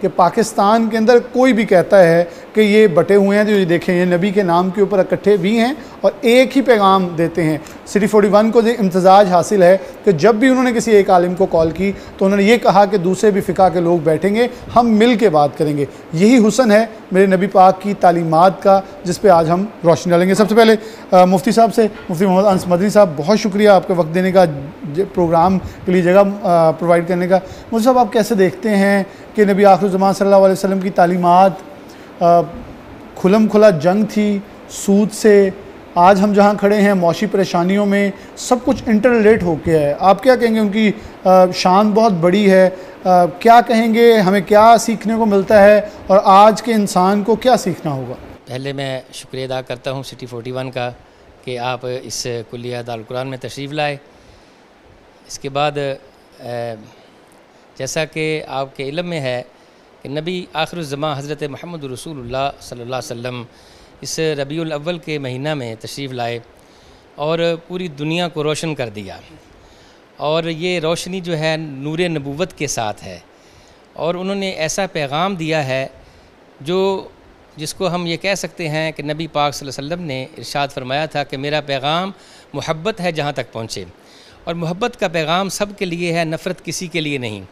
کہ پاکستان کے اندر کوئی بھی کہتا ہے کہ یہ بٹے ہوئے ہیں، تو یہ دیکھیں یہ نبی کے نام کے اوپر اکٹھے بھی ہیں اور ایک ہی پیغام دیتے ہیں۔ سٹی 41 کو یہ امتزاج حاصل ہے کہ جب بھی انہوں نے کسی ایک عالم کو کال کی تو انہوں نے یہ کہا کہ دوسرے بھی فقہ کے لوگ بیٹھیں گے، ہم مل کے بات کریں گے۔ یہی حسن ہے میرے نبی پاک کی تعلیمات کا، جس پہ آج ہم روشنی ڈالیں گے۔ سب سے پہلے مفتی صاحب سے، مفتی محمد انس مدنی صاحب، بہت شکریہ آپ کا وقت دینے کا، پروگرام کے لیے جگہ پرووائڈ کرنے کا۔ مفتی صاحب، آپ کیسے دیکھتے ہیں کہ نبی آخر الزمان صلی اللہ علیہ وسلم کی تعلیمات کھلم کھلا جنگ تھی سود سے، آج ہم جہاں کھڑے ہیں معاشی پریشانیوں میں سب کچھ انٹر ریلیٹ ہو کے ہے، آپ کیا کہیں گے؟ ان کی شان بہت بڑی ہے، کیا کہیں گے؟ ہمیں کیا سیکھنے کو ملتا ہے اور آج کے انسان کو کیا سیکھنا ہوگا؟ پہلے میں شکریہ ادا کرتا ہوں سٹی 41 کا کہ آپ اس کلیہ دارالقرآن میں تشریف لائے۔ اس کے بعد جیسا کہ آپ کے علم میں ہے کہ نبی آخر الزمان حضرت محمد رسول اللہ صلی اللہ علیہ وسلم اس ربیع الاول کے مہینہ میں تشریف لائے اور پوری دنیا کو روشن کر دیا، اور یہ روشنی جو ہے نور نبوت کے ساتھ ہے، اور انہوں نے ایسا پیغام دیا ہے جس کو ہم یہ کہہ سکتے ہیں کہ نبی پاک صلی اللہ علیہ وسلم نے ارشاد فرمایا تھا کہ میرا پیغام محبت ہے جہاں تک پہنچے، اور محبت کا پیغام سب کے لیے ہے، نفرت کسی کے لیے نہیں۔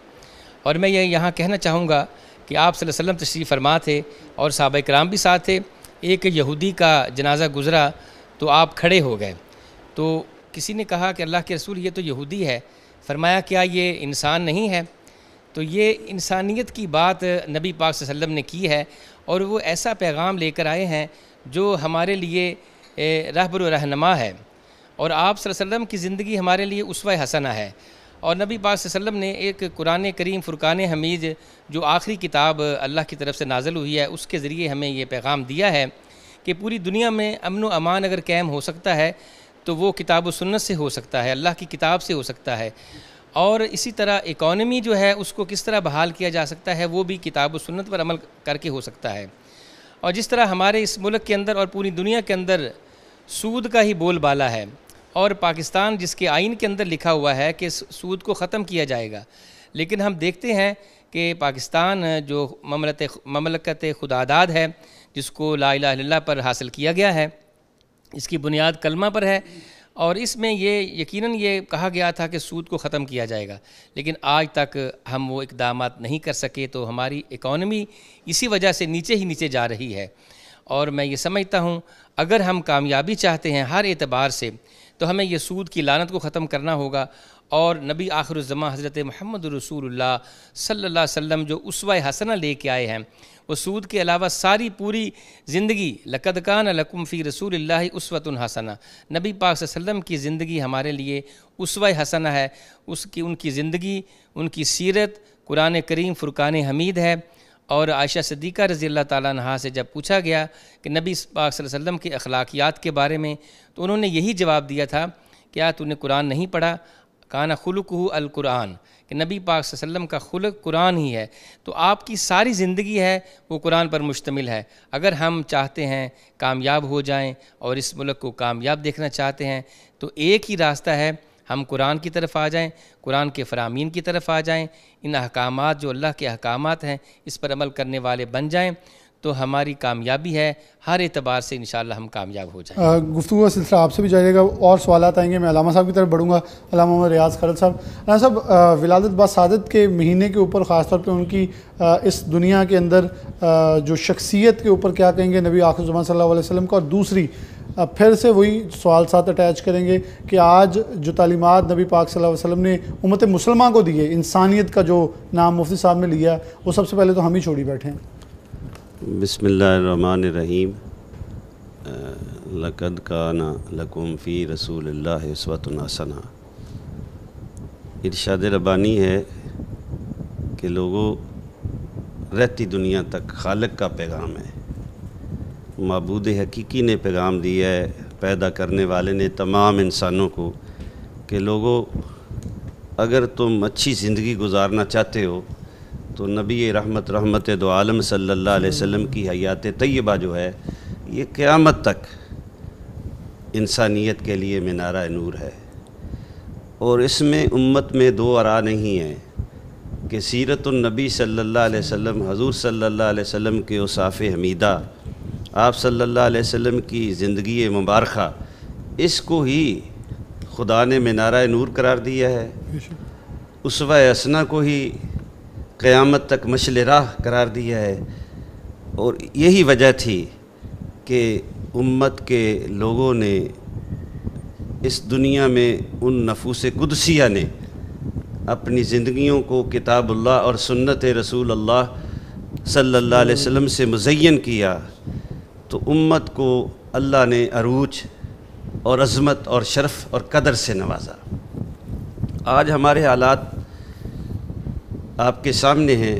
اور میں یہ یہاں کہنا چاہوں گا کہ آپ صلی اللہ علیہ وسلم تشریف فرما تھے اور صحابہ کرام بھی ساتھ تھے، ایک یہودی کا جنازہ گزرا تو آپ کھڑے ہو گئے، تو کسی نے کہا کہ اللہ کے رسول یہ تو یہودی ہے، فرمایا کیا یہ انسان نہیں ہے؟ تو یہ انسانیت کی بات نبی پاک صلی اللہ علیہ وسلم نے کی ہے، اور وہ ایسا پیغام لے کر آئے ہیں جو ہمارے لیے رہبر و رہنما ہے، اور آپ صلی اللہ علیہ وسلم کی زندگی ہمارے لیے اسوہ حسنہ ہے۔ اور نبی پاک صلی اللہ علیہ وسلم نے ایک قرآن کریم فرقان حمید جو آخری کتاب اللہ کی طرف سے نازل ہوئی ہے، اس کے ذریعے ہمیں یہ پیغام دیا ہے کہ پوری دنیا میں امن و امان اگر قائم ہو سکتا ہے تو وہ کتاب و سنت سے ہو سکتا ہے، اللہ کی کتاب سے ہو سکتا ہے، اور اسی طرح اکانومی جو ہے اس کو کس طرح بحال کیا جا سکتا ہے وہ بھی کتاب و سنت پر عمل کر کے ہو سکتا ہے۔ اور جس طرح ہمارے اس ملک کے اندر اور پوری دنیا کے اندر سود کا ہی بول بالا ہے، اور پاکستان جس کے آئین کے اندر لکھا ہوا ہے کہ سود کو ختم کیا جائے گا، لیکن ہم دیکھتے ہیں کہ پاکستان جو مملکت خداداد ہے، جس کو لا الہ الا اللہ پر حاصل کیا گیا ہے، اس کی بنیاد کلمہ پر ہے، اور اس میں یہ یقیناً یہ کہا گیا تھا کہ سود کو ختم کیا جائے گا، لیکن آج تک ہم وہ اقدامات نہیں کر سکے، تو ہماری اکانومی اسی وجہ سے نیچے ہی نیچے جا رہی ہے۔ اور میں یہ سمجھتا ہوں اگر ہم کامیابی چاہتے ہیں ہر اعتبار سے تو ہمیں یہ سود کی لعنت کو ختم کرنا ہوگا، اور نبی آخر الزمان حضرت محمد رسول اللہ صلی اللہ علیہ وسلم جو اسوہ حسنہ لے کے آئے ہیں، وہ سود کے علاوہ ساری پوری زندگی لقد کان لکم فی رسول اللہ اسوۃ حسنہ، نبی پاک صلی اللہ علیہ وسلم کی زندگی ہمارے لیے اسوہ حسنہ ہے، ان کی زندگی، ان کی سیرت قرآن کریم فرقان حمید ہے۔ اور عائشہ صدیقہ رضی اللہ تعالیٰ عنہا سے جب پوچھا گیا کہ نبی پاک صلی اللہ علیہ وسلم کے اخلاقیات کے بارے میں، تو انہوں نے یہی جواب دیا تھا، کیا تو نے قرآن نہیں پڑھا؟ کان خلقہ القرآن، کہ نبی پاک صلی اللہ علیہ وسلم کا خلق قرآن ہی ہے، تو آپ کی ساری زندگی ہے وہ قرآن پر مشتمل ہے۔ اگر ہم چاہتے ہیں کامیاب ہو جائیں اور اس ملک کو کامیاب دیکھنا چاہتے ہیں تو ایک ہی راستہ ہے، ہم قرآن کی طرف آ جائیں، قرآن کے فرامین کی طرف آ جائیں، ان احکامات جو اللہ کے احکامات ہیں اس پر عمل کرنے والے بن جائیں، تو ہماری کامیابی ہے، ہر اعتبار سے انشاءاللہ ہم کامیاب ہو جائیں۔ گفتگو کا سلسلہ آپ سے بھی جائے گا، اور سوالات آئیں گے، میں علامہ صاحب کی طرف بڑھوں گا، علامہ محمد ریاض خالد صاحب۔ علامہ صاحب، ولادت باسعادت کے مہینے کے اوپر خاص طور پہ ان کی اس دنیا کے اندر جو شخصیت کے اوپر کیا کہیں گے نبی آخر الزمان صلی اللہ علیہ وسلم کا، اور دوسری پھر سے وہی سوال ساتھ اٹیچ کریں گے کہ آج جو تعلیمات نبی پاک صلی اللہ علیہ وسلم نے امت مسلمہ کو دیے، انسانیت کا جو نام مفتی صاحب نے لیا، وہ سب سے پہلے تو ہم ہی چھوڑی بیٹھے ہیں۔ بسم اللہ الرحمن الرحیم۔ لقد کان لکم فی رسول اللہ اسوۃ حسنہ، ارشاد ربانی ہے کہ لوگوں رہتی دنیا تک خالق کا پیغام ہے، معبود حقیقی نے پیغام دیا ہے، پیدا کرنے والے نے تمام انسانوں کو، کہ لوگوں اگر تم اچھی زندگی گزارنا چاہتے ہو تو نبی رحمت دو عالم صلی اللہ علیہ وسلم کی حیات طیبہ جو ہے یہ قیامت تک انسانیت کے لیے منارہ نور ہے، اور اس میں امت میں دو آراء نہیں ہیں، کہ سیرت النبی صلی اللہ علیہ وسلم، حضور صلی اللہ علیہ وسلم کے اوصاف حمیدہ، آپ صلی اللہ علیہ وسلم کی زندگی مبارکہ، اس کو ہی خدا نے منارہ نور قرار دیا ہے، اسوہ حسنہ کو ہی قیامت تک مشعل راہ قرار دیا ہے۔ اور یہی وجہ تھی کہ امت کے لوگوں نے اس دنیا میں ان نفوس قدسیہ نے اپنی زندگیوں کو کتاب اللہ اور سنت رسول اللہ صلی اللہ علیہ وسلم سے مزین کیا، تو امت کو اللہ نے عروج اور عظمت اور شرف اور قدر سے نوازا۔ آج ہمارے حالات آپ کے سامنے ہیں۔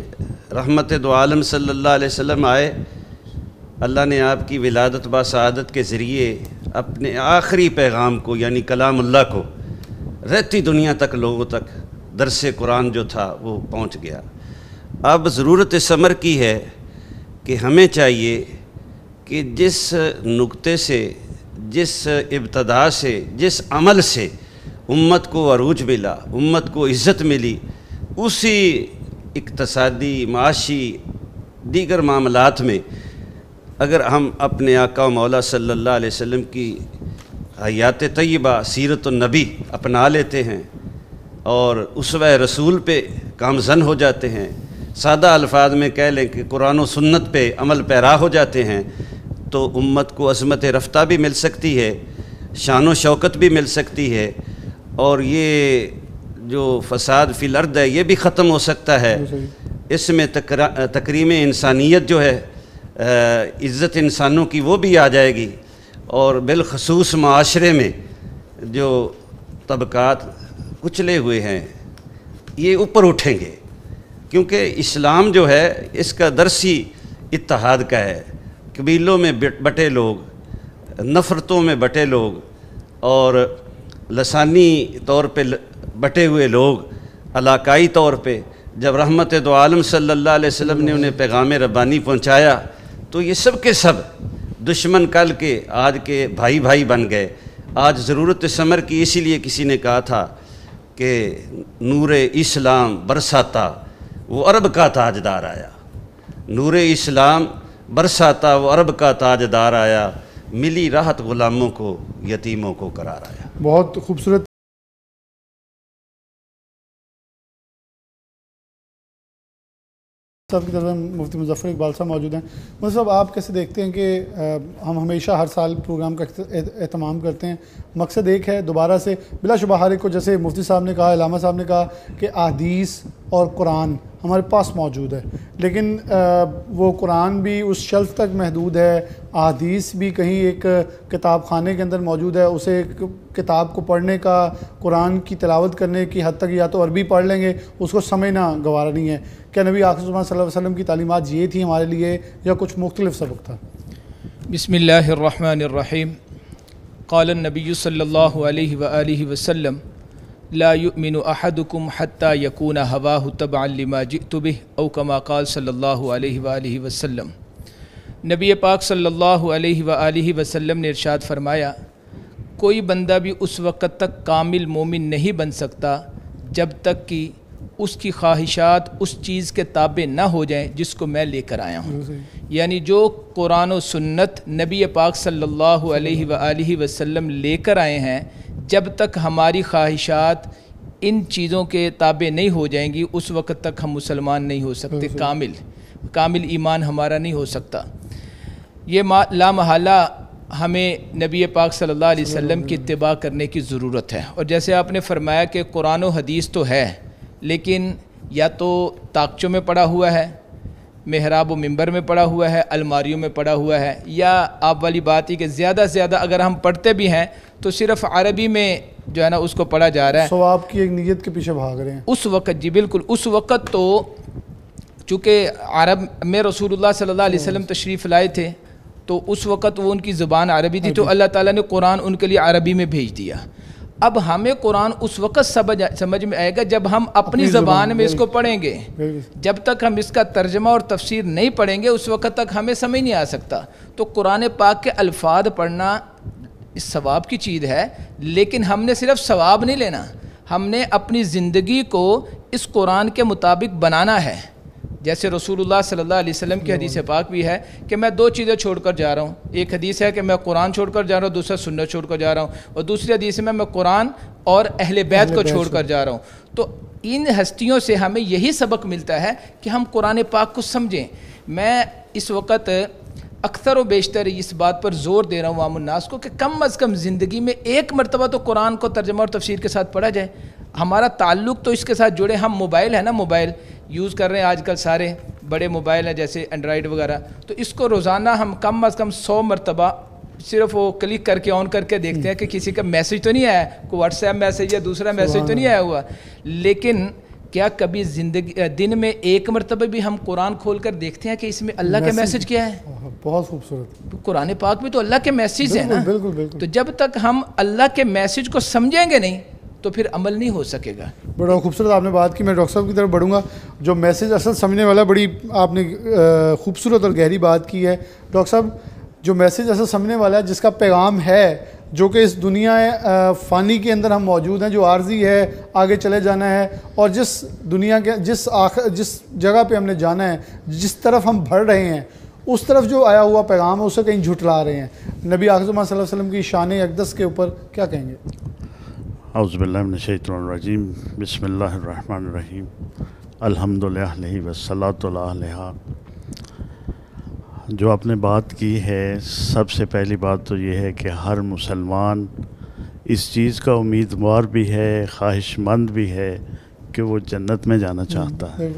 رحمت دو عالم صلی اللہ علیہ وسلم آئے، اللہ نے آپ کی ولادت با سعادت کے ذریعے اپنے آخری پیغام کو یعنی کلام اللہ کو رہتی دنیا تک لوگوں تک درس قرآن جو تھا وہ پہنچ گیا۔ اب ضرورت ثمر کی ہے کہ ہمیں چاہیے کہ جس نقطے سے، جس ابتدا سے، جس عمل سے امت کو عروج ملا، امت کو عزت ملی، اسی اقتصادی، معاشی، دیگر معاملات میں اگر ہم اپنے آقا و مولا صلی اللہ علیہ وسلم کی حیات طیبہ سیرت النبی اپنا لیتے ہیں اور اسوہ رسول پہ گامزن ہو جاتے ہیں، سادہ الفاظ میں کہہ لیں کہ قرآن و سنت پہ عمل پیرا ہو جاتے ہیں، تو امت کو عظمت رفتہ بھی مل سکتی ہے، شان و شوکت بھی مل سکتی ہے، اور یہ جو فساد فی الارض ہے یہ بھی ختم ہو سکتا ہے۔ اس میں تکریم انسانیت جو ہے، عزت انسانوں کی وہ بھی آ جائے گی، اور بالخصوص معاشرے میں جو طبقات کچلے ہوئے ہیں یہ اوپر اٹھیں گے، کیونکہ اسلام جو ہے اس کا درس ہی اتحاد کا ہے۔ قبیلوں میں بٹے لوگ، نفرتوں میں بٹے لوگ، اور لسانی طور پہ بٹے ہوئے لوگ، علاقائی طور پہ جب رحمت دو عالم صلی اللہ علیہ وسلم نے انہیں پیغام ربانی پہنچایا تو یہ سب کے سب دشمن کل کے آج کے بھائی بھائی بن گئے۔ آج ضرورت ثمر کی، اسی لیے کسی نے کہا تھا کہ نور اسلام برساتا وہ عرب کا تاجدار آیا، نور اسلام برساتا وہ عرب کا تاجدار آیا، ملی راحت غلاموں کو، یتیموں کو قرار آیا۔ بہت خوبصورت صاحب کی طرف مفتی مظفر اقبال صاحب موجود ہیں۔ مفتی صاحب، آپ کیسے دیکھتے ہیں کہ ہم ہمیشہ ہر سال پروگرام کا اہتمام کرتے ہیں، مقصد ایک ہے دوبارہ سے بلا شبہ ہر ایک کو، جیسے مفتی صاحب نے کہا، علامہ صاحب نے کہا کہ احادیث اور قرآن ہمارے پاس موجود ہے، لیکن وہ قرآن بھی اس شلف تک محدود ہے، احادیث بھی کہیں ایک کتاب خانے کے اندر موجود ہے، اسے کتاب کو پڑھنے کا، قرآن کی تلاوت کرنے کی حد تک یا تو عربی پڑھ لیں گے، اس کو سمجھنا گوارا نہیں ہے۔ کیا نبی آخر زمان صلی اللہ علیہ وسلم کی تعلیمات یہ تھی ہمارے لیے یا کچھ مختلف سبق تھا؟ بسم اللہ الرحمن الرحیم۔ قال النبی صلی اللہ علیہ وآلہ وسلم لا يؤمن احدكم حتى يكون هواه تبعا لما جئت به او كما قال صلی اللہ علیہ وآلہ وسلم۔ نبی پاک صلی اللہ علیہ وآلہ وسلم نے ارشاد فرمایا، کوئی بندہ بھی اس وقت تک کامل مومن نہیں بن سکتا جب تک کہ اس کی خواہشات اس چیز کے تابع نہ ہو جائیں جس کو میں لے کر آیا ہوں۔ یعنی جو قرآن و سنت نبی پاک صلی اللہ علیہ وآلہ وسلم لے کر آئے ہیں، جب تک ہماری خواہشات ان چیزوں کے تابع نہیں ہو جائیں گی اس وقت تک ہم مسلمان نہیں ہو سکتے، کامل ایمان ہمارا نہیں ہو سکتا۔ یہ لا محالہ ہمیں نبی پاک صلی اللہ علیہ وسلم کی اتباع کرنے کی ضرورت ہے۔ اور جیسے آپ نے فرمایا کہ قرآن و حدیث تو ہے، لیکن یا تو تاقچوں میں پڑا ہوا ہے، محراب و منبر میں پڑا ہوا ہے، الماریوں میں پڑا ہوا ہے، یا آپ والی بات ہی کہ زیادہ سے زیادہ اگر ہم پڑھتے بھی ہیں تو صرف عربی میں جو ہے نا اس کو پڑھا جا رہا ہے، ثواب کی ایک نیت کے پیچھے بھاگ رہے ہیں اس وقت۔ جی بالکل، اس وقت تو چونکہ عرب میں رسول اللہ صلی اللہ علیہ وسلم تشریف لائے تھے تو اس وقت وہ ان کی زبان عربی تھی، تو اللہ تعالیٰ نے قرآن ان کے لیے عربی میں بھیج دیا۔ اب ہمیں قرآن اس وقت سمجھ میں آئے گا جب ہم اپنی زبان میں اس کو پڑھیں گے۔ جب تک ہم اس کا ترجمہ اور تفسیر نہیں پڑھیں گے اس وقت تک ہمیں سمجھ نہیں آ سکتا۔ تو قرآن پاک کے الفاظ پڑھنا اس ثواب کی چیز ہے، لیکن ہم نے صرف ثواب نہیں لینا، ہم نے اپنی زندگی کو اس قرآن کے مطابق بنانا ہے. جیسے رسول اللہ صلی اللہ علیہ وسلم کی حدیث پاک بھی ہے کہ میں 2 چیزیں چھوڑ کر جا رہا ہوں. ایک حدیث ہے کہ میں قرآن چھوڑ کر جا رہا ہوں, دوسرا سنت چھوڑ کر جا رہا ہوں, اور دوسری حدیث میں قرآن اور اہل بیت کو چھوڑ کر جا رہا ہوں. تو ان ہستیوں سے ہمیں یہی سبق ملتا ہے کہ ہم قرآن پاک کو سمجھیں. میں اس وقت اکثر و بیشتر اس بات پر زور دے رہا ہوں عوام الناس کو کہ کم از کم زندگی میں 1 مرتبہ تو قرآن کو ترجمہ اور تفسیر کے ساتھ پڑھا جائے. ہمارا تعلق تو اس کے ساتھ جڑے. ہم موبائل ہے نا, موبائل یوز کر رہے ہیں آج کل, سارے بڑے موبائل ہیں جیسے اینڈرائڈ وغیرہ, تو اس کو روزانہ ہم کم از کم 100 مرتبہ صرف وہ کلک کر کے آن کر کے دیکھتے ہیں کہ کسی کا میسج تو نہیں آیا, کوئی واٹس ایپ میسج یا دوسرا میسج تو نہیں آیا ہوا. لیکن کیا کبھی دن میں 1 مرتبہ بھی ہم قرآن کھول کر دیکھتے ہیں کہ اس میں اللہ کا میسج کیا ہے؟ بہت خوبصورت. قرآن پاک میں تو اللہ کے میسج ہیں نا. بالکل بالکل. تو جب تک ہم اللہ کے میسج کو سمجھیں گے نہیں تو پھر عمل نہیں ہو سکے گا. بڑا خوبصورت آپ نے بات کی. میں ڈاکٹر صاحب کی طرف بڑھوں گا. جو میسج اصل سمجھنے والا, بڑی آپ نے خوبصورت اور گہری بات کی ہے ڈاکٹر صاحب. جو میسج اصل سمجھنے والا ہے, جس کا پیغام ہے, جو کہ اس دنیا فانی کے اندر ہم موجود ہیں, جو عارضی ہے, آگے چلے جانا ہے, اور جس دنیا کے جس جگہ پہ ہم نے جانا ہے, جس طرف ہم بڑھ رہے ہیں, اس طرف جو آیا ہوا پیغام ہے اسے کہیں جھٹلا رہے ہیں. نبی آخر صلی اللہ علیہ وسلم کی شان اقدس کے اوپر کیا کہیں گے؟ اعوذ باللہ من الشیطان الرجیم. بسم اللہ الرحمن الرحیم. الحمدللہ والصلاۃ علیہ. جو آپ نے بات کی ہے, سب سے پہلی بات تو یہ ہے کہ ہر مسلمان اس چیز کا امیدوار بھی ہے, خواہش مند بھی ہے کہ وہ جنت میں جانا چاہتا ہے.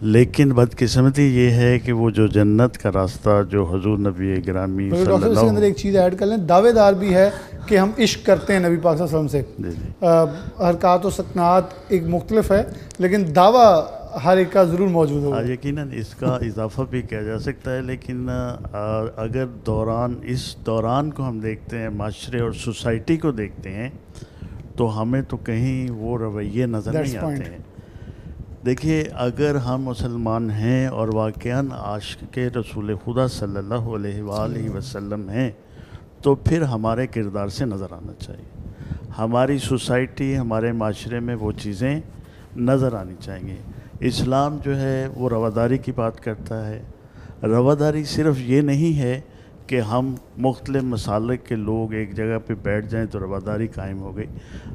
لیکن بدقسمتی یہ ہے کہ وہ جو جنت کا راستہ جو حضور نبی گرامی صلی اللہ علیہ وسلم, اس کے اندر ایک چیز ایڈ کر لیں, دعوے دار بھی ہے کہ ہم عشق کرتے ہیں نبی پاک صلی اللہ علیہ وسلم سے. حرکات و سکنات ایک مختلف ہے, لیکن دعویٰ ہر ایک کا ضرور موجود ہوگا. یقیناً اس کا اضافہ بھی کیا جا سکتا ہے, لیکن اگر اس دوران کو ہم دیکھتے ہیں, معاشرے اور سوسائٹی کو دیکھتے ہیں, تو ہمیں تو کہیں وہ رویے نظر نہیں آتے ہیں. دیکھیے, اگر ہم مسلمان ہیں اور واقعاً عاشق رسول خدا صلی اللہ علیہ وآلہ وسلم ہیں, تو پھر ہمارے کردار سے نظر آنا چاہیے. ہماری سوسائٹی, ہمارے معاشرے میں وہ چیزیں نظر آنی چاہیے. اسلام جو ہے وہ رواداری کی بات کرتا ہے. رواداری صرف یہ نہیں ہے کہ ہم مختلف مسالک کے لوگ ایک جگہ پہ بیٹھ جائیں تو رواداری قائم ہو گئی.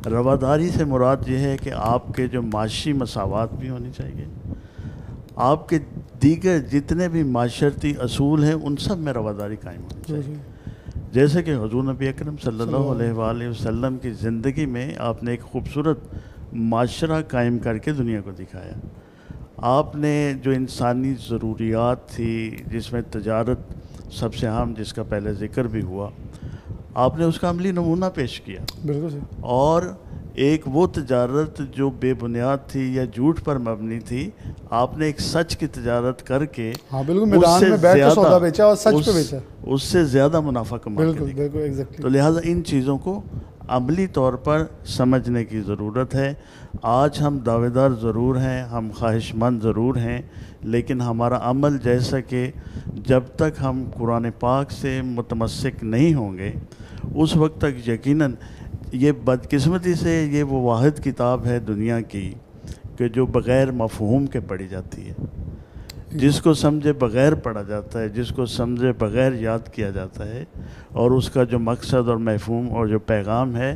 رواداری سے مراد یہ ہے کہ آپ کے جو معاشی مساوات بھی ہونی چاہیے, آپ کے دیگر جتنے بھی معاشرتی اصول ہیں ان سب میں رواداری قائم ہونی چاہیے. جیسے کہ حضور نبی اکرم صلی اللہ علیہ وآلہ وسلم کی زندگی میں آپ نے ایک خوبصورت معاشرہ قائم کر کے دنیا کو دکھایا. آپ نے جو انسانی ضروریات تھی, جس میں تجارت سب سے اہم, جس کا پہلے ذکر بھی ہوا, آپ نے اس کا عملی نمونہ پیش کیا. بالکل صحیح. اور ایک وہ تجارت جو بے بنیاد تھی یا جھوٹ پر مبنی تھی, آپ نے ایک سچ کی تجارت کر کے اس سے زیادہ منافع کما کے. تو لہٰذا ان چیزوں کو عملی طور پر سمجھنے کی ضرورت ہے. آج ہم دعوے دار ضرور ہیں, ہم خواہش مند ضرور ہیں, لیکن ہمارا عمل جیسا کہ جب تک ہم قرآن پاک سے متمسک نہیں ہوں گے اس وقت تک یقیناً یہ بدقسمتی سے یہ وہ واحد کتاب ہے دنیا کی کہ جو بغیر مفہوم کے پڑھی جاتی ہے. جس کو سمجھے بغیر پڑھا جاتا ہے, جس کو سمجھے بغیر یاد کیا جاتا ہے, اور اس کا جو مقصد اور مفہوم اور جو پیغام ہے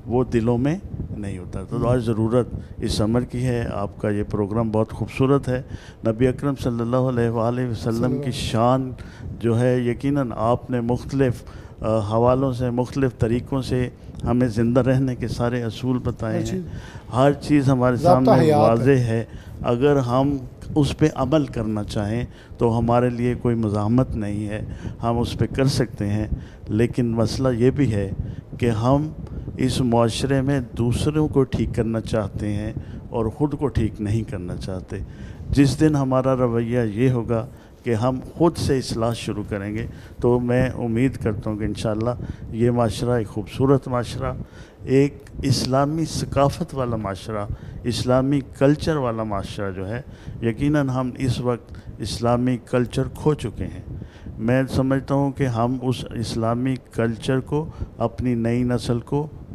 وہ دلوں میں نہیں ہوتا. تو آج ضرورت اس عمر کی ہے. آپ کا یہ پروگرام بہت خوبصورت ہے. نبی اکرم صلی اللہ علیہ وآلہ وسلم کی شان جو ہے, یقیناً آپ نے مختلف حوالوں سے, مختلف طریقوں سے ہمیں زندہ رہنے کے سارے اصول بتائے ہیں. ہر چیز ہمارے سامنے واضح ہے. اگر ہم اس پہ عمل کرنا چاہیں تو ہمارے لیے کوئی مزاحمت نہیں ہے, ہم اس پہ کر سکتے ہیں. لیکن مسئلہ یہ بھی ہے کہ ہم اس معاشرے میں دوسروں کو ٹھیک کرنا چاہتے ہیں اور خود کو ٹھیک نہیں کرنا چاہتے. جس دن ہمارا رویہ یہ ہوگا کہ ہم خود سے اصلاح شروع کریں گے, تو میں امید کرتا ہوں کہ انشاءاللہ یہ معاشرہ ایک خوبصورت معاشرہ, ایک اسلامی ثقافت والا معاشرہ, اسلامی کلچر والا معاشرہ جو ہے, یقیناً ہم اس وقت اسلامی کلچر کھو چکے ہیں. میں سمجھتا ہوں کہ ہم اس اسلامی کلچر کو اپنی نئی نسل کو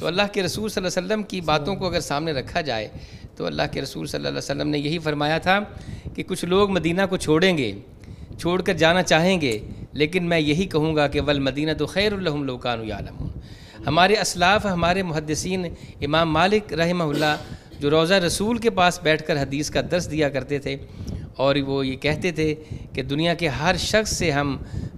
تو اللہ کے رسول صلی اللہ علیہ وسلم کی باتوں کو اگر سامنے رکھا جائے تو اللہ کے رسول صلی اللہ علیہ وسلم نے یہی فرمایا تھا کہ کچھ لوگ مدینہ کو چھوڑیں گے، چھوڑ کر جانا چاہیں گے، لیکن میں یہی کہوں گا کہ والمدینہ تو خیر لہم لو کانوا یعلمون۔ ہمارے اسلاف، ہمارے محدثین، امام مالک رحمہ اللہ جو روضہ رسول کے پاس بیٹھ کر حدیث کا درس دیا کرتے تھے، اور وہ یہ کہتے تھے کہ دنیا کے ہر شخص سے ہم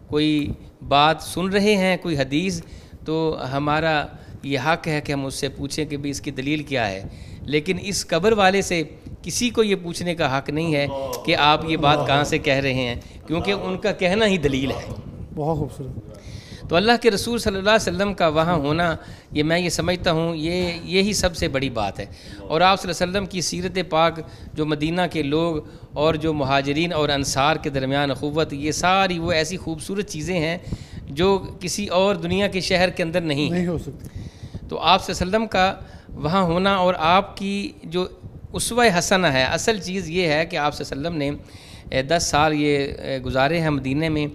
کوئی بات سن رہے ہیں، کوئی حدیث، تو ہمارا یہ حق ہے کہ ہم اس سے پوچھیں کہ بھی اس کی دلیل کیا ہے، لیکن اس قبر والے سے کسی کو یہ پوچھنے کا حق نہیں ہے کہ آپ یہ بات کہاں سے کہہ رہے ہیں، کیونکہ ان کا کہنا ہی دلیل ہے۔ بہت خوبصورت۔ تو اللہ کے رسول صلی اللہ علیہ وسلم کا وہاں ہونا، یہ میں یہ سمجھتا ہوں یہی سب سے بڑی بات ہے۔ اور آپ صلی اللہ علیہ وسلم کی سیرت پاک، جو مدینہ کے لوگ اور جو مہاجرین اور انصار کے درمیان اخوت، یہ ساری وہ ایسی خوبصورت چیزیں ہیں جو کسی اور دنیا کے شہر کے اندر نہیں ہو سکتی۔ تو آپ صلی اللہ علیہ وسلم کا وہاں ہونا اور آپ کی جو اسوہ حسنہ ہے، اصل چیز یہ ہے کہ آپ صلی اللہ علیہ وسلم نے 10 سال یہ گزارے ہیں مدینہ میں،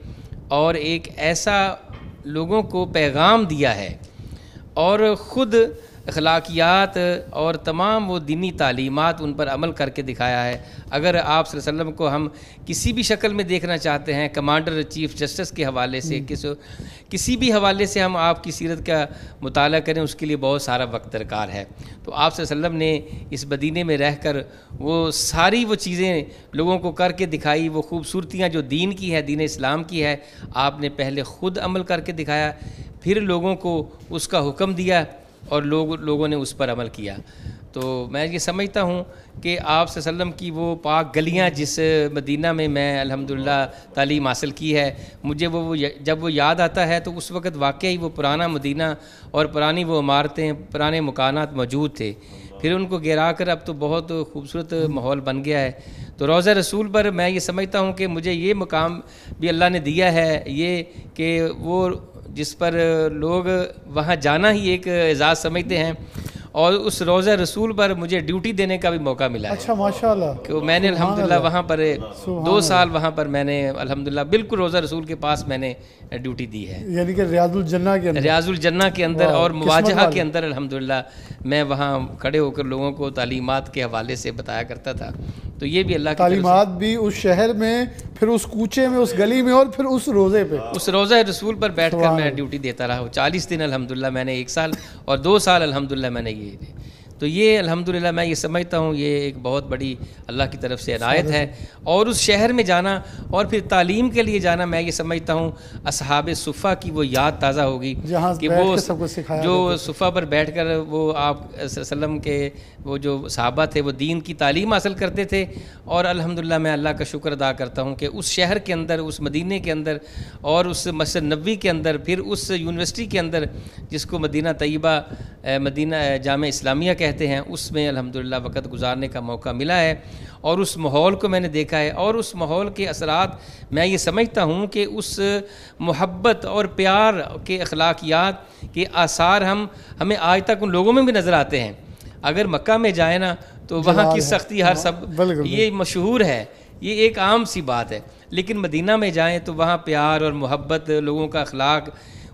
اور ایک ایسا لوگوں کو پیغام دیا ہے، اور خود اخلاقیات اور تمام وہ دینی تعلیمات ان پر عمل کر کے دکھایا ہے۔ اگر آپ صلی اللہ علیہ وسلم کو ہم کسی بھی شکل میں دیکھنا چاہتے ہیں، کمانڈر چیف جسٹس کے حوالے سے، کسی بھی حوالے سے ہم آپ کی سیرت کا مطالعہ کریں، اس کے لیے بہت سارا وقت درکار ہے۔ تو آپ صلی اللہ علیہ وسلم نے اس مدینے میں رہ کر وہ ساری وہ چیزیں لوگوں کو کر کے دکھائی، وہ خوبصورتیاں جو دین کی ہے، دین اسلام کی ہے، آپ نے پہلے خود عمل کر کے دکھایا، پھر لوگوں کو اس کا حکم دیا، اور لوگوں نے اس پر عمل کیا۔ تو میں یہ سمجھتا ہوں کہ آپ صلی اللہ علیہ وسلم کی وہ پاک گلیاں جس مدینہ میں میں الحمدللہ تعلیم حاصل کی ہے، مجھے جب وہ یاد آتا ہے تو اس وقت واقعی وہ پرانا مدینہ اور پرانی وہ عمارتیں، پرانے مکانات موجود تھے، پھر ان کو گرا کر اب تو بہت خوبصورت ماحول بن گیا ہے۔ تو روضہ رسول پر میں یہ سمجھتا ہوں کہ مجھے یہ مقام بھی اللہ نے دیا ہے، یہ کہ وہ جس پر لوگ وہاں جانا ہی ایک اعزاز سمجھتے ہیں، اور اس روضہ رسول پر مجھے ڈیوٹی دینے کا بھی موقع ملا ہے۔ اچھا، ماشاءاللہ، کہ میں نے الحمدللہ وہاں پر 2 سال وہاں پر میں نے الحمدللہ بالکل روضہ رسول کے پاس میں نے ڈیوٹی دی ہے، یعنی کہ ریاض الجنہ کے اندر اور مواجہہ کے اندر الحمدللہ میں وہاں کھڑے ہو کر لوگوں کو تعلیمات کے حوالے سے بتایا کرتا تھا۔ تو یہ بھی اللہ کی تعلیمات بھی اس شہر میں، پھر اس کوچے میں، اس گلی میں، اور پھر اس روزے پہ، اس روضہ رسول پر بیٹھ کر میں ڈیوٹی دیتا رہا۔ 40 دن الحمدللہ میں نے 1 سال اور 2 سال الحمدللہ میں نے تو یہ الحمدللہ میں یہ سمجھتا ہوں یہ ایک بہت بڑی اللہ کی طرف سے عنایت ہے۔ اور اس شہر میں جانا اور پھر تعلیم کے لیے جانا، میں یہ سمجھتا ہوں اصحاب صفہ کی وہ یاد تازہ ہوگی کہ وہ جو صفہ پر بیٹھ کر وہ آپ صلی اللہ علیہ وسلم کے وہ جو صحابہ تھے وہ دین کی تعلیم حاصل کرتے تھے۔ اور الحمدللہ میں اللہ کا شکر ادا کرتا ہوں کہ اس شہر کے اندر، اس مدینے کے اندر، اور اس مسجد نبوی کے اندر، پھر اس یونیورسٹی کے اندر جس کو مدینہ طیبہ، مدینہ جامعہ اسلامیہ کہتے ہیں، اس میں الحمدللہ وقت گزارنے کا موقع ملا ہے، اور اس ماحول کو میں نے دیکھا ہے، اور اس ماحول کے اثرات میں یہ سمجھتا ہوں کہ اس محبت اور پیار کے اخلاقیات کے آثار ہمیں آج تک ان لوگوں میں بھی نظر آتے ہیں۔ اگر مکہ میں جائیں نا تو وہاں کی سختی ہر سب یہ مشہور ہے، یہ ایک عام سی بات ہے، لیکن مدینہ میں جائیں تو وہاں پیار اور محبت، لوگوں کا اخلاق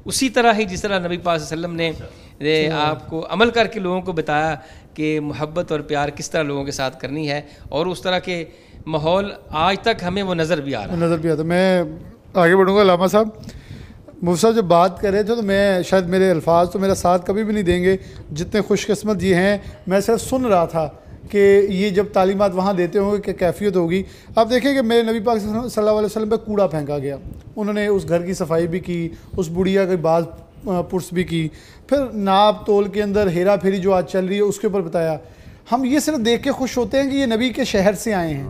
اسی طرح ہی جس طرح نبی پاک صلی اللہ علیہ وسلم نے آپ کو عمل کر کے لوگوں کو بتایا کہ محبت اور پیار کس طرح لوگوں کے ساتھ کرنی ہے، اور اس طرح کے ماحول آج تک ہمیں وہ نظر بھی آ رہا ہے۔ میں آگے بڑھوں گا۔ علامہ صاحب، مفتی صاحب جب بات کر رہے تھے تو میں شاید میرے الفاظ تو میرا ساتھ کبھی بھی نہیں دیں گے، جتنے خوش قسمت یہ ہیں، میں صرف سن رہا تھا کہ یہ جب تعلیمات وہاں دیتے ہوں گے کہ کیفیت ہوگی۔ آپ دیکھیں کہ میرے نبی پاک صلی اللہ علیہ وسلم پہ کوڑا پھینکا گیا، انہوں نے اس گھر کی صفائی بھی کی، اس بڑھیا کی بعض پرس بھی کی، پھر ناپ تول کے اندر ہیرا پھیری جو آج چل رہی ہے اس کے اوپر بتایا۔ ہم یہ صرف دیکھ کے خوش ہوتے ہیں کہ یہ نبی کے شہر سے آئے ہیں،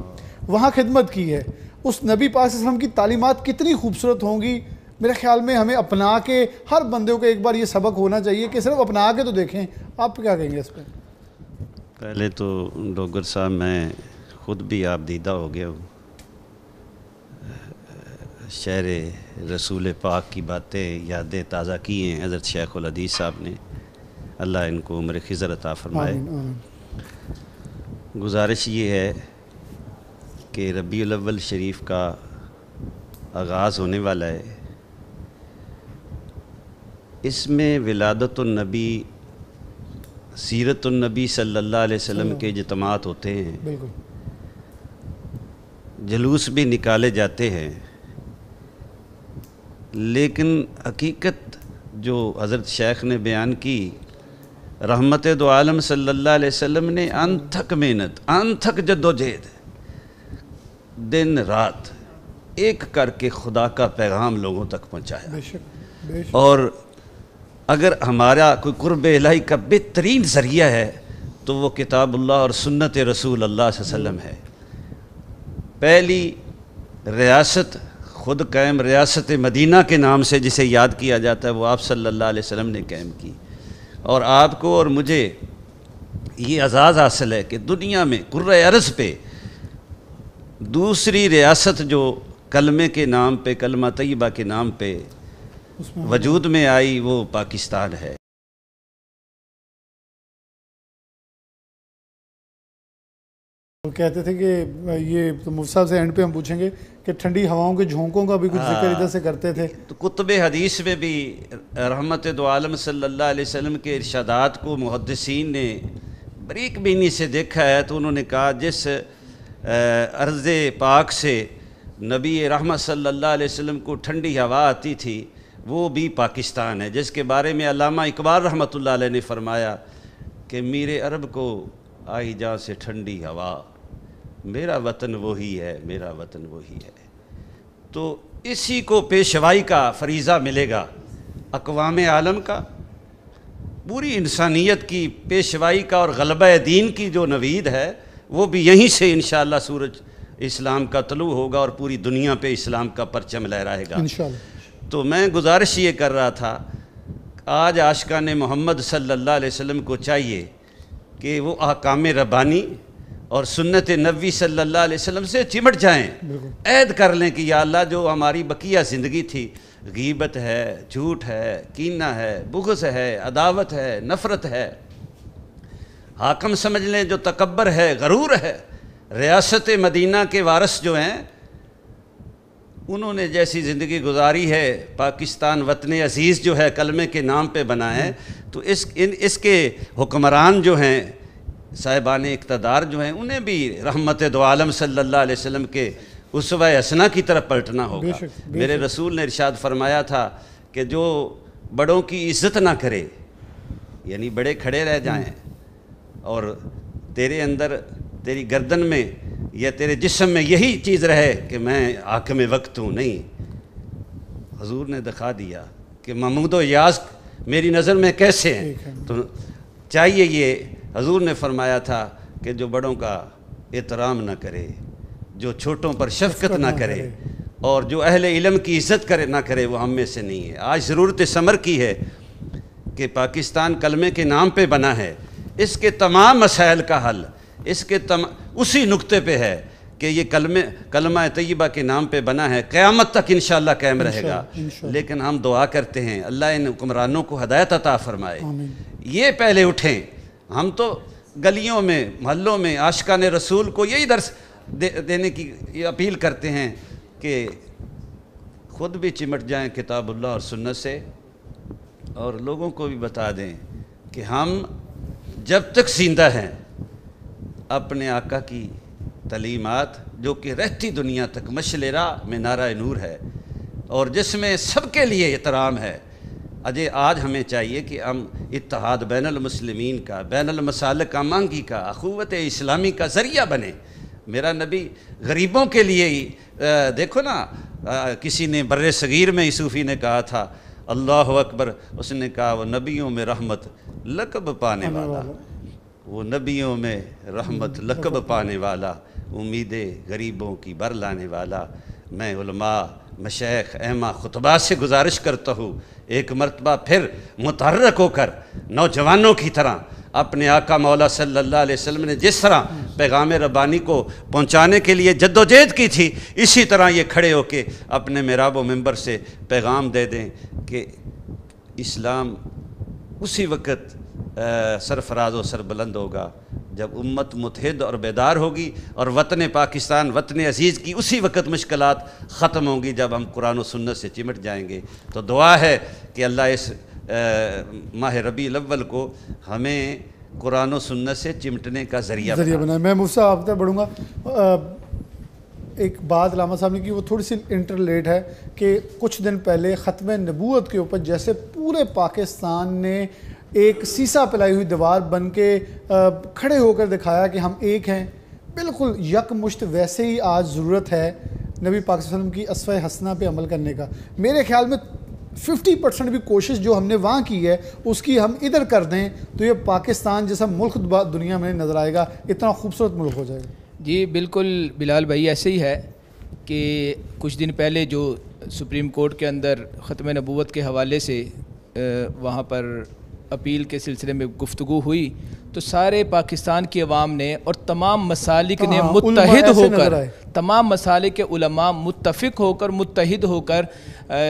وہاں خدمت کی ہے۔ اس نبی پاک صلی اللہ علیہ وسلم کی تعلیمات کتنی خوبصورت ہوں گی، میرے خیال میں ہمیں اپنا کے، ہر بندے کو ایک بار یہ سبق ہونا چاہیے کہ صرف اپنا کے تو دیکھیں۔ آپ کیا کہیں گے اس پہ؟ پہلے تو ڈوگر صاحب میں خود بھی آپ دیدہ ہو گیا ہوں، شہر رسول پاک کی باتیں یادیں تازہ کی ہیں حضرت شیخ الحدیث صاحب نے، اللہ ان کو عمر خضر عطا فرمائے۔ گزارش یہ ہے کہ ربیع الاول شریف کا آغاز ہونے والا ہے، اس میں ولادت النبی سیرت النبی صلی اللہ علیہ وسلم کے اجتماعات ہوتے ہیں، بالکل جلوس بھی نکالے جاتے ہیں، لیکن حقیقت جو حضرت شیخ نے بیان کی، رحمت دو عالم صلی اللہ علیہ وسلم نے انتھک محنت، انتھک جدوجہد، دن رات ایک کر کے خدا کا پیغام لوگوں تک پہنچایا. بے شک بے شک. اور اگر ہمارا کوئی قرب الہی کا بہترین ذریعہ ہے تو وہ کتاب اللہ اور سنت رسول اللہ صلی اللہ علیہ وسلم ہے. پہلی ریاست خود قائم ریاست مدینہ کے نام سے جسے یاد کیا جاتا ہے، وہ آپ صلی اللہ علیہ وسلم نے قائم کی. اور آپ کو اور مجھے یہ اعزاز حاصل ہے کہ دنیا میں کرۂ ارض پہ دوسری ریاست جو کلمے کے نام پہ، کلمہ طیبہ کے نام پہ وجود میں آئی، وہ پاکستان ہے. وہ کہتے تھے کہ یہ تو مفتی صاحب سے اینڈ پہ ہم پوچھیں گے کہ ٹھنڈی ہواؤں کے جھونکوں کا بھی کچھ ذکر ادھر سے کرتے تھے. تو کتب حدیث میں بھی رحمت دو عالم صلی اللہ علیہ وسلم کے ارشادات کو محدثین نے بریک بینی سے دیکھا ہے، تو انہوں نے کہا جس ارض پاک سے نبی رحمت صلی اللہ علیہ وسلم کو ٹھنڈی ہوا آتی تھی وہ بھی پاکستان ہے، جس کے بارے میں علامہ اقبال رحمۃ اللہ علیہ نے فرمایا کہ میر عرب کو آئی جہاں سے ٹھنڈی ہوا، میرا وطن وہی ہے، میرا وطن وہی ہے. تو اسی کو پیشوائی کا فریضہ ملے گا اقوام عالم کا، پوری انسانیت کی پیشوائی کا، اور غلبہ دین کی جو نوید ہے وہ بھی یہیں سے انشاءاللہ سورج اسلام کا طلوع ہوگا اور پوری دنیا پہ اسلام کا پرچم لہرائے گا انشاءاللہ. تو میں گزارش یہ کر رہا تھا، آج عاشقان محمد صلی اللہ علیہ وسلم کو چاہیے کہ وہ احکام ربانی اور سنت نبوی صلی اللہ علیہ وسلم سے چمٹ جائیں، عہد کر لیں کہ یا اللہ جو ہماری بقیہ زندگی تھی، غیبت ہے، جھوٹ ہے، کینہ ہے، بغض ہے، عداوت ہے، نفرت ہے، حاکم سمجھ لیں جو تکبر ہے، غرور ہے، ریاست مدینہ کے وارث جو ہیں انہوں نے جیسی زندگی گزاری ہے، پاکستان وطن عزیز جو ہے کلمے کے نام پہ بنا ہے، تو اس کے حکمران جو ہیں، صاحبان اقتدار جو ہیں، انہیں بھی رحمت دو عالم صلی اللہ علیہ وسلم کے اسوہ حسنہ کی طرف پلٹنا ہوگا. میرے رسول نے ارشاد فرمایا تھا کہ جو بڑوں کی عزت نہ کرے، یعنی بڑے کھڑے رہ جائیں اور تیرے اندر، تیری گردن میں یا تیرے جسم میں یہی چیز رہے کہ میں حاکم وقت ہوں، نہیں. حضور نے دکھا دیا کہ محمود و یاز میری نظر میں کیسے ہیں. تو چاہیے یہ، حضور نے فرمایا تھا کہ جو بڑوں کا احترام نہ کرے، جو چھوٹوں پر شفقت نہ کرے، اور جو اہل علم کی عزت نہ کرے، وہ ہم میں سے نہیں ہے. آج ضرورت سمر کی ہے کہ پاکستان کلمے کے نام پہ بنا ہے، اس کے تمام مسائل کا حل اس کے اسی نقطے پہ ہے کہ یہ کلمہ طیبہ کے نام پہ بنا ہے، قیامت تک انشاءاللہ قائم رہے گا. لیکن ہم دعا کرتے ہیں اللہ ان حکمرانوں کو ہدایت عطا فرمائے، یہ پہلے اٹھیں. ہم تو گلیوں میں، محلوں میں عاشقان رسول کو یہی درس دینے کی اپیل کرتے ہیں کہ خود بھی چمٹ جائیں کتاب اللہ اور سنت سے، اور لوگوں کو بھی بتا دیں کہ ہم جب تک زندہ ہیں اپنے آقا کی تعلیمات، جو کہ رہتی دنیا تک مشعل راہ میں نعرہ نور ہے اور جس میں سب کے لیے احترام ہے، آج ہمیں چاہیے کہ ہم اتحاد بین المسلمین کا، بین المسالک امانگی کا، اخوت اسلامی کا ذریعہ بنے. میرا نبی غریبوں کے لیے ہی، دیکھو نا، کسی نے بر صغیر میں صوفی نے کہا تھا اللہ اکبر، اس نے کہا وہ نبیوں میں رحمت لقب پانے والا، وہ نبیوں میں رحمت لقب پانے والا، امیدیں غریبوں کی بر لانے والا. میں علماء، مشائخ، ائمہ، خطباء سے گزارش کرتا ہوں ایک مرتبہ پھر متحرک ہو کر نوجوانوں کی طرح اپنے آقا مولا صلی اللہ علیہ وسلم نے جس طرح پیغام ربانی کو پہنچانے کے لیے جدوجہد کی تھی، اسی طرح یہ کھڑے ہو کے اپنے محراب و منبر سے پیغام دے دیں کہ اسلام اسی وقت سرفراز و سربلند ہوگا جب امت متحد اور بیدار ہوگی، اور وطن پاکستان، وطن عزیز کی اسی وقت مشکلات ختم ہوں گی جب ہم قرآن و سنت سے چمٹ جائیں گے. تو دعا ہے کہ اللہ اس ماہ ربیع الاول کو ہمیں قرآن و سنت سے چمٹنے کا ذریعہ بنا. میں مفتی صاحب آپ تک بڑھوں گا. ایک بات علامہ صاحب نے کی وہ تھوڑی سی انٹرلیٹ ہے کہ کچھ دن پہلے ختم نبوت کے اوپر جیسے پورے پاکستان نے ایک سیسا پلائی ہوئی دیوار بن کے کھڑے ہو کر دکھایا کہ ہم ایک ہیں، بالکل یک مشت ویسے ہی آج ضرورت ہے نبی پاک صلی اللہ علیہ وسلم کی اسوہ حسنہ پہ عمل کرنے کا. میرے خیال میں 50% بھی کوشش جو ہم نے وہاں کی ہے اس کی ہم ادھر کر دیں تو یہ پاکستان جیسا ملک دنیا میں نظر آئے گا، اتنا خوبصورت ملک ہو جائے گا. جی بالکل بلال بھائی، ایسے ہی ہے کہ کچھ دن پہلے جو سپریم کورٹ کے اندر ختم نبوت کے حوالے سے وہاں پر اپیل کے سلسلے میں گفتگو ہوئی تو سارے پاکستان کی عوام نے اور تمام مسالک نے متحد ہو کر، تمام مسالک کے علماء متفق ہو کر متحد ہو کر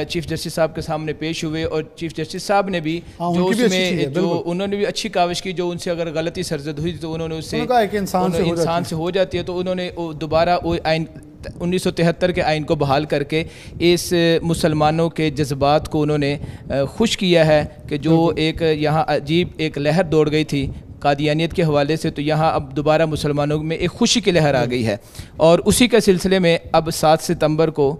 چیف جسٹس صاحب کے سامنے پیش ہوئے، اور چیف جسٹس صاحب نے بھی جو اس میں جو انہوں نے بھی اچھی کاوش کی، جو ان سے اگر غلطی سرزد ہوئی تو انہوں نے اس سے انسان سے ہو جاتی ہے تو انہوں نے دوبارہ آئین 1973 کے آئین کو بحال کر کے اس مسلمانوں کے جذبات کو انہوں نے خوش کیا ہے کہ جو ایک یہاں عجیب ایک لہر دوڑ گئی تھی قادیانیت کے حوالے سے، تو یہاں اب دوبارہ مسلمانوں میں ایک خوشی کی لہر آ گئی ہے. اور اسی کے سلسلے میں اب 7 ستمبر کو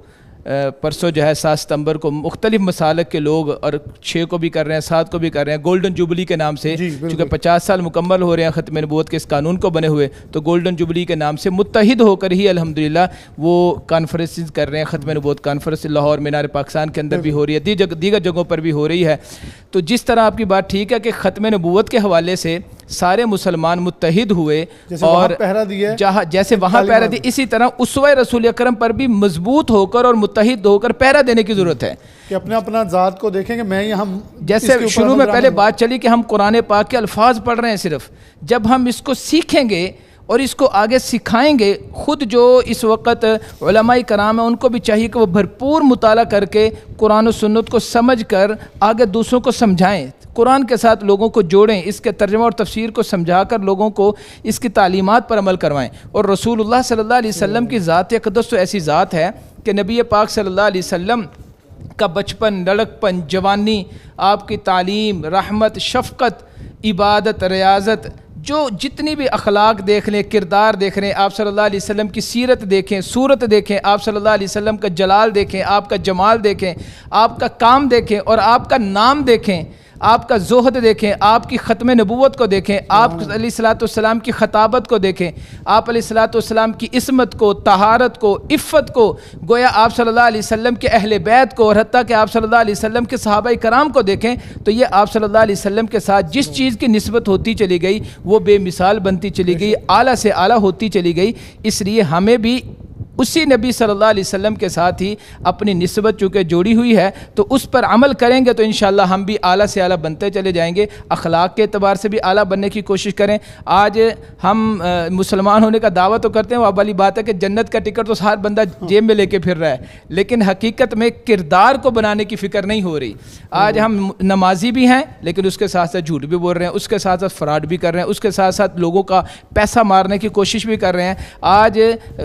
پرسوں جو ہے 7 ستمبر کو مختلف مسالک کے لوگ، اور 6 کو بھی کر رہے ہیں 7 کو بھی کر رہے ہیں، گولڈن جوبلی کے نام سے، چونکہ 50 سال مکمل ہو رہے ہیں ختم نبوت کے اس قانون کو بنے ہوئے، تو گولڈن جوبلی کے نام سے متحد ہو کر ہی الحمدللہ وہ کانفرنسز کر رہے ہیں. ختم نبوت کانفرنس لاہور مینار پاکستان کے اندر بھی ہو رہی ہے، دیگر جگہوں پر بھی ہو رہی ہے. تو جس طرح آپ کی بات ٹھیک ہے کہ ختم نبوت کے حوالے سے سارے مسلمان متحد ہوئے، اور جیسے وہاں پہرا دی، اسی طرح اسوہ رسول اکرم پر بھی مضبوط ہو کر اور متحد ہو کر پہرا دینے کی ضرورت ہے کہ اپنا ذات کو دیکھیں کہ میں یہاں، جیسے شروع میں پہلے بات چلی کہ ہم قرآن پاک کے الفاظ پڑھ رہے ہیں صرف، جب ہم اس کو سیکھیں گے اور اس کو آگے سکھائیں گے، خود جو اس وقت علماء کرام ہیں ان کو بھی چاہیے کہ وہ بھرپور مطالعہ کر کے قرآن و سنت کو سمجھ کر آگے دوسروں کو سمجھائیں، قرآن کے ساتھ لوگوں کو جوڑیں، اس کے ترجمہ اور تفسیر کو سمجھا کر لوگوں کو اس کی تعلیمات پر عمل کروائیں. اور رسول اللہ صلی اللہ علیہ وسلم کی ذات اقدس تو ایسی ذات ہے کہ نبی پاک صلی اللہ علیہ وسلم کا بچپن، لڑکپن، جوانی، آپ کی تعلیم، رحمت، شفقت، عبادت، ریاضت، جو جتنی بھی اخلاق دیکھ لیں، کردار دیکھ لیں، آپ صلی اللہ علیہ وسلم کی سیرت دیکھیں، صورت دیکھیں، آپ صلی اللہ علیہ وسلم کا جلال دیکھیں، آپ کا جمال دیکھیں، آپ کا کام دیکھیں، اور آپ کا نام دیکھیں، آپ کا زہد دیکھیں، آپ کی ختم نبوت کو دیکھیں، آپ علیہ الصلوۃ والسلام کی خطابت کو دیکھیں، آپ علیہ الصلوۃ والسلام کی عصمت کو، طہارت کو، عفت کو، گویا آپ صلی اللہ علیہ وسلم کے اہل بیت کو، اور حتیٰ کہ آپ صلی اللہ علیہ وسلم کے صحابہ کرام کو دیکھیں تو یہ آپ صلی اللہ علیہ وسلم کے ساتھ جس چیز کی نسبت ہوتی چلی گئی وہ بے مثال بنتی چلی گئی، اعلیٰ سے اعلیٰ ہوتی چلی گئی. اس لیے ہمیں بھی اسی نبی صلی اللہ علیہ وسلم کے ساتھ ہی اپنی نسبت چونکہ جوڑی ہوئی ہے تو اس پر عمل کریں گے تو انشاءاللہ ہم بھی اعلیٰ سے اعلیٰ بنتے چلے جائیں گے. اخلاق کے اعتبار سے بھی اعلیٰ بننے کی کوشش کریں. آج ہم مسلمان ہونے کا دعویٰ تو کرتے ہیں، وہ والی بات ہے کہ جنت کا ٹکٹ تو ہر بندہ جیب میں لے کے پھر رہا ہے، لیکن حقیقت میں کردار کو بنانے کی فکر نہیں ہو رہی. آج ہم نمازی بھی ہیں لیکن اس کے ساتھ ساتھ جھوٹ بھی بول رہے ہیں، اس کے ساتھ ساتھ فراڈ بھی کر رہے ہیں، اس کے ساتھ ساتھ لوگوں کا پیسہ مارنے کی کوشش بھی کر رہے ہیں. آج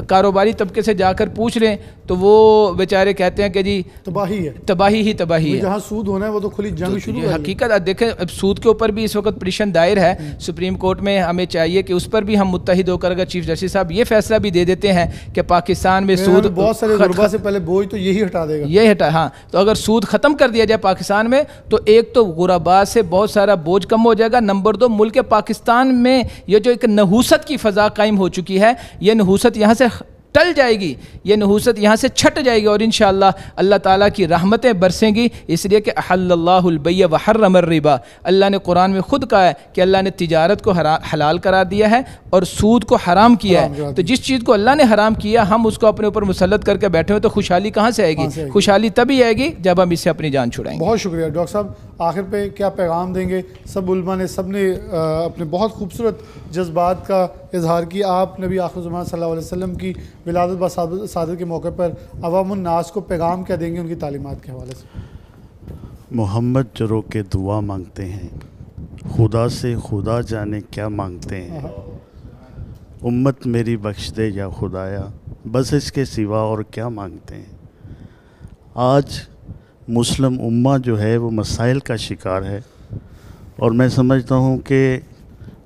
کاروباری طبقے سے جا کر پوچھ لیں تو وہ بیچارے کہتے ہیں کہ جی تباہی ہے، تباہی ہے، جہاں سود ہونا ہے وہ تو کھلی جنگ شروع ہے. حقیقت دیکھیں اب سود کے اوپر بھی اس وقت پٹیشن دائر ہے سپریم کورٹ میں، ہمیں چاہیے کہ اس پر بھی ہم متحد ہو کر، اگر چیف جسٹس صاحب یہ فیصلہ بھی دے دیتے ہیں کہ پاکستان میں سود، بہت سارے غربا سے پہلے بوجھ تو یہی ہٹا دے گا، یہ ہٹا، ہاں تو اگر سود ختم کر دیا جائے پاکستان میں تو ایک تو غربا سے بہت سارا بوجھ کم ہو جائے گا، نمبر 2 ملک پاکستان میں یہ جو ایک نحوست کی فضا قائم ہو چکی ہے یہ نحوست یہاں سے ٹل جائے گی، یہ نحوست یہاں سے چھٹ جائے گی، اور انشاءاللہ اللہ تعالیٰ کی رحمتیں برسیں گی. اس لیے کہ احل اللہ البیع وحرم الربا، اللہ نے قرآن میں خود کہا ہے کہ اللہ نے تجارت کو حلال قرار دیا ہے اور سود کو حرام کیا ہے. تو جس چیز کو اللہ نے حرام کیا ہم اس کو اپنے اوپر مسلط کر کے بیٹھے ہوئے تو خوشحالی کہاں سے آئے گی؟ خوشحالی تبھی آئے گی جب ہم اس سے اپنی جان چھڑائیں گے. بہت شکریہ ڈاکٹر صاحب. آخر پہ کیا پیغام دیں گے؟ سب علماء نے، سب نے اپنے بہت خوبصورت جذبات کا اظہار کیا. آپ نبی آخر زمان صلی اللہ علیہ وسلم کی ولادت بصادت کے موقع پر عوام الناس کو پیغام کیا دیں گے ان کی تعلیمات کے حوالے سے؟ محمد جو رو کے دعا مانگتے ہیں، خدا سے خدا جانے کیا مانگتے ہیں، امت میری بخش دے یا خدایا، بس اس کے سوا اور کیا مانگتے ہیں. آج مسلم امہ جو ہے وہ مسائل کا شکار ہے، اور میں سمجھتا ہوں کہ